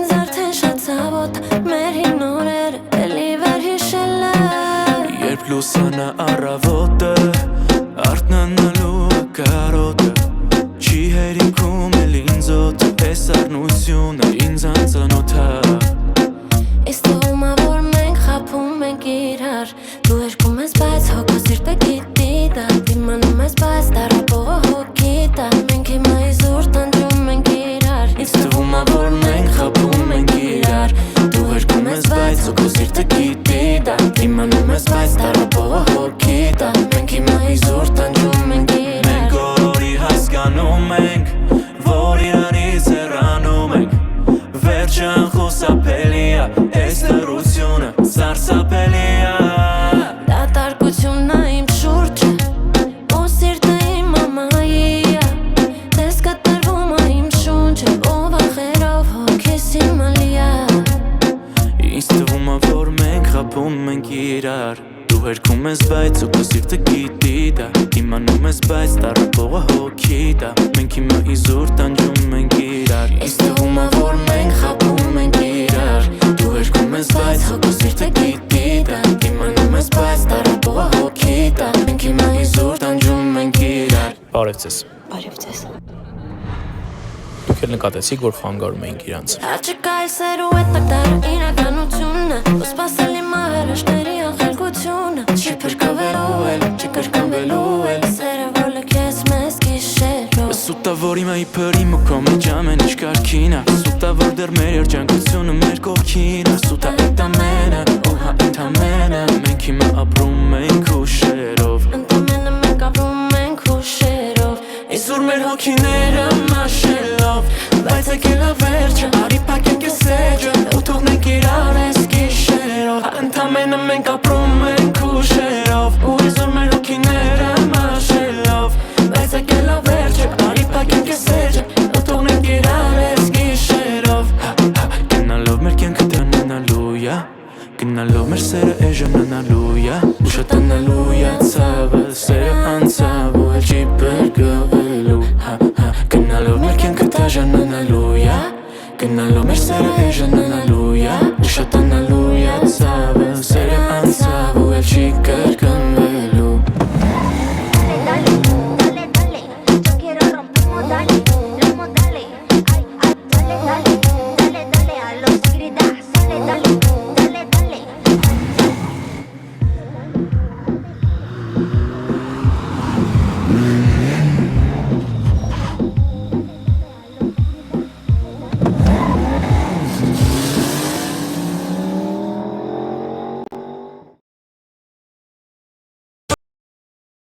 ինձ արդեն շատ ցավոտ մեր հին օրերը էլի վեր հիշել է Երբ լուսանա առավոտը արթնանալու կարոտը Չի հերիքում էլ ինձ օդ Պես առնությունը ինձ անծանոթ է Իսկ թվում է որ մենք խաբում ենք իրար Դու երգում ես բայց հոգու սիրտը գիտի դա Դիմանում ես բայց տարապողը հոգի դա Մենք հիմա իզուր տանջում ենք իրար Իսկ թվում է որ մենք խաբում ենք իրար Դու երգում ես բայց հոգու սիրտը գիտի դա Դիմանում ես բայց տարապողը հոգի դա Մենք հիմա իզուր տանջում ենք իրար Մենք օրի հասկանում ենք որ իրանից հեռանում ենք Վերջը անխուսափելի է Այս լռությունը սարսափելի է Դատարկությունն է իմ շուրջը Ու սիրտը իմ մամայի է Տես կտրվում է իմ շունչը Ով ախերով հոգիս իմ ալի է Ինձ թվում է որ մենք խաբում ենք իրար Դու հերքում ես բայց ու քո սիրտը գիտի դա Դիմանում ես բայց տարապողը հոգի դա Մենք հիմա իզուր տանջում ենք իրար Ինձ թվում է որ մենք խաբում ենք իրար Դու հերքում ես բայց հոգու սիրտը գիտի դա Դիմանում ես բայց տարապողը հոգի դա Մենք հիմա իզուր տանջում ենք իրար Բարև ձեզ Բարև ձեզ Դուք էլ նկատեցիք, որ խանգարում էինք իրանց Աչիկա է սեր ու էտ տակտարը իրականությունը Ու սպասելի մահերաշների ախելգությունը Չի փրկվելու էլ, չի կրկնվելու էլ Սերը որ լքես մեզ գիշերով Սուտա որ իմ իպր իմ ու քո մեջ ամեն ինչ կարգին է Սուտա որ դեռ մեր երջանկությունը մեր կողքին է Սուտա էտ ամենը ու հա ընդամենը Մենք հիմա ապրում ենք հուշերով Ընդամենը մենք ապրում ենք հուշերով Իզուր մեր հոգիները մաշելով Բայց եկել է վերջը, արի պակենք է սեջը Ու թողնենք իրար ես գիշերով Ընդամենը մենք ապրում ենք հուշերով Ու իզուր մեր հոգիները մաշելով Բայց եկել է վերջը, արի պակենք է սեջը Ու թողնենք իրար ես գիշերով Գնալով մեր կյանքը դրանալու է Գնալով մեր սերը էժանանալու է Ու շատանալու է ցավը Սերը անցավ ու էլ չի բրգվելու Գնալով մեր կյանքը դաժանանալու է Գնալով մեր սերը էժանանալու է Ու շատանալու է ցավը